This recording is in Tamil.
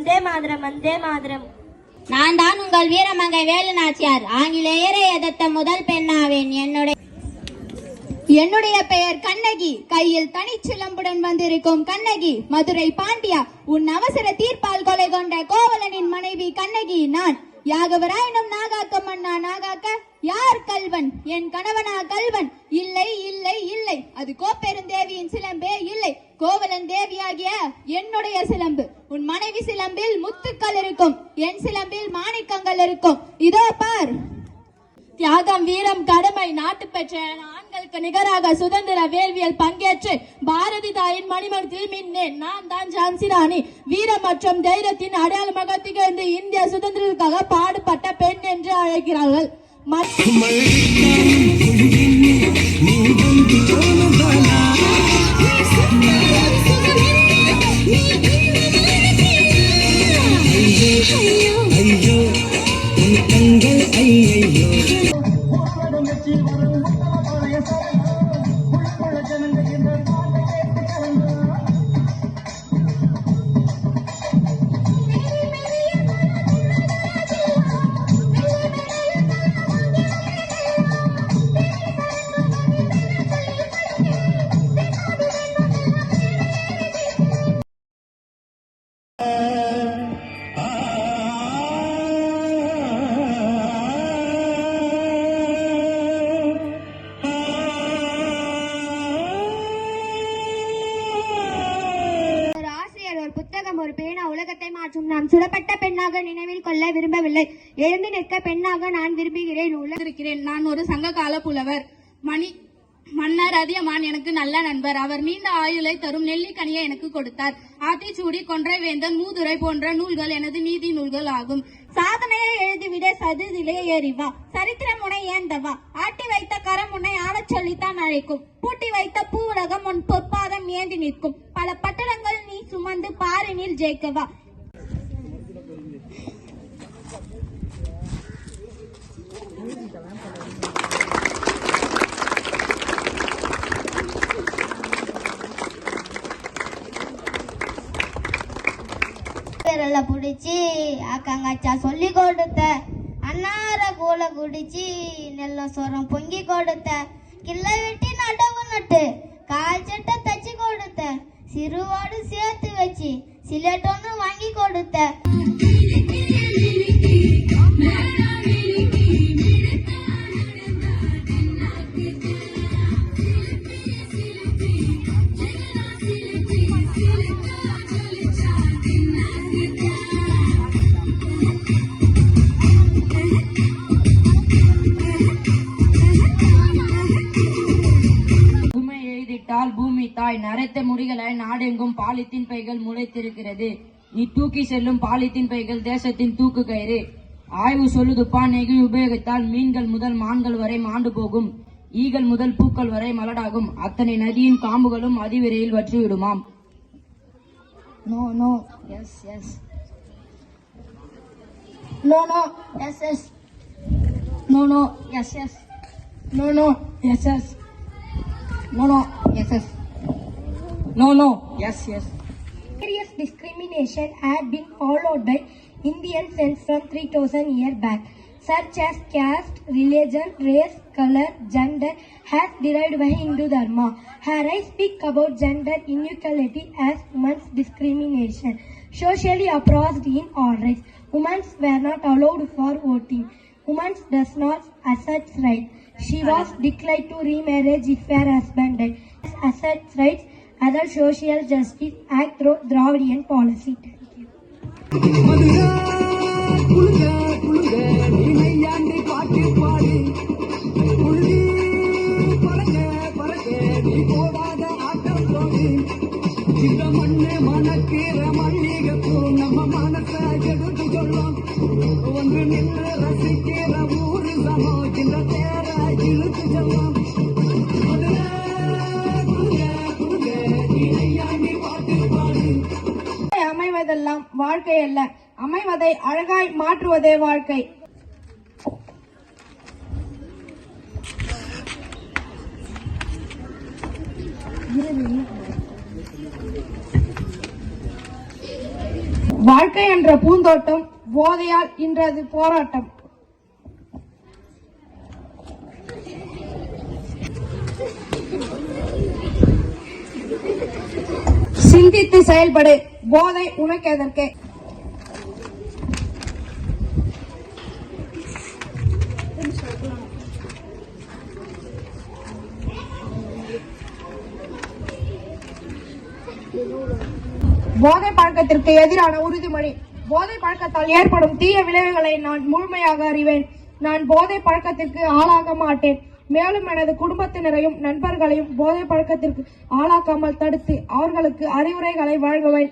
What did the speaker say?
வந்தே மாதரம் வந்தே மாதரம். நான் தான் உங்கள் வீரமங்கை வேலு நாச்சியார். ஆங்கிலேயரை எதிர்த்த முதல் பெண்ணாவேன். என்னுடைய பெயர் கண்ணகி. கையில் தனிச்சிலம்புடன் வந்திருக்கும் கண்ணகி. மதுரை பாண்டியா, உன் அவசர தீர்ப்பால் கொலை கொண்ட கோவலனின் மனைவி கண்ணகி நான். யாகவராயினும் நாகாக்க மன்னா நாகாக்க. யார் கல்வன்? என் கணவனா கல்வன்? இல்லை இல்லை இல்லை, அது கோப்பெருந்தேவியின் சிலம்பே இல்லை, கோவலன் தேவியாகிய என்னுடைய சிலம்பு. உன் மனைவி சிலம்பில் முத்துக்கள் இருக்கும், என் சிலம்பில் மாணிக்கங்கள் இருக்கும். இதோ பார். தியாகம், வீரம், கடமை, நாட்டு பெற்ற ஆண்களுக்கு நிகராக சுதந்திர வேள்வியில் பங்கேற்று பாரதி தாயின் மணிமகத்தில் மின்னேன். நான் தான் ஜான்சி ராணி. வீரம் மற்றும் தைரியத்தின் அடையாளமாக திகழ்ந்து இந்திய சுதந்திரத்துக்காக பாடுபட்ட பெண் என்று அழைக்கிறார்கள். ஒரு பேனா உலகத்தை மாற்றும். நாம் சுடப்பட்ட பெண்ணாக நினைவில் கொள்ள விரும்பவில்லை. எழுந்து நிற்க பெண்ணாக நான் விரும்புகிறேன். இருக்கிறேன். நான் ஒரு சங்ககால புலவர். மன்னர் அதியமான் எனக்கு நல்ல நண்பர். அவர் நீண்ட ஆயுளை தரும் நெல்லிக்கனியை எனக்கு கொடுத்தார். ஆத்திச்சூடி, கொன்றை வேந்தன், மூதுரை போன்ற நூல்கள் எனது நீதி நூல்கள் ஆகும். சாதனையை எழுதிவிட சதுதிலே ஏறிவா, சரித்திர முனை ஏந்தவா, ஆட்டி வைத்த கரம் முனை ஆடச் சொல்லித்தான் அழைக்கும், பூட்டி வைத்த பூவுலகம் உன் பொற்பாதம் ஏந்தி நிற்கும், பல பட்டணங்கள் நீ சுமந்து பாரினில் ஜெயிக்கவா. புடிச்சு அக்கங்காச்சா சொல்லி கொடுத்த, அன்னார கூல குடிச்சு நெல்ல சோரம் பொங்கி கொடுத்த, கிள்ள வெட்டி நடவு நட்டு கால் சட்டை தச்சு கொடுத்த, சிறுவாடு சேர்த்து வச்சு சிலேட்டொன்னு வாங்கி கொடுத்த. பூமி தாய் நரைத்த முடிகளை நாடெங்கும் பாலித்தீன் பைகள் முளைத்திருக்கிறது. நீ தூக்கி செல்லும் பாலித்தீன் பைகள் தேசத்தின் தூக்கு கயிறு. ஆய்வு சொல்லுதுப்பா, நெகிழி உபயோகித்தால் மீன்கள் முதல் மான்கள் வரை மாண்டு போகும், ஈகள் முதல் பூக்கள் வரை மலடாகும், அத்தனை நதியின் காம்புகளும் அதிவிரையில் வற்றிவிடுமாம். No no yes yes, no no yes yes, no no yes yes, no no yes yes, no no yes yes, no no yes yes. Serious discrimination had been followed by Indians since from 3000 years back, such as caste, religion, race, color, gender, has derived by Hindu dharma. Here I speak about gender inequality as women's discrimination, socially oppressed in all rights. Women were not allowed for voting. Women does not assert rights. She was declared to remarriage if her husband died. Assert rights, other social justice act through Dravidian policy. Thank you. அமைவதெல்லாம் வாழ்க்கை அல்ல, அமைவதை அழகாய் மாற்றுவதே வாழ்க்கை. வாழ்க்கை என்ற பூந்தோட்டம் போதையால் இன்றது போராட்டம். சிந்தித்து செயல்படு, போதை உனக்கு எதற்கு? போதை பழக்கத்திற்கு எதிரான உறுதிமொழி. போதை பழக்கத்தால் ஏற்படும் தீய விளைவுகளை நான் முழுமையாக அறிவேன். நான் போதை பழக்கத்திற்கு ஆளாக மாட்டேன். மேலும் எனது குடும்பத்தினரையும் நண்பர்களையும் போதை பழக்கத்திற்கு ஆளாக்காமல் தடுத்து அவர்களுக்கு அறிவுரைகளை வழங்குவேன்.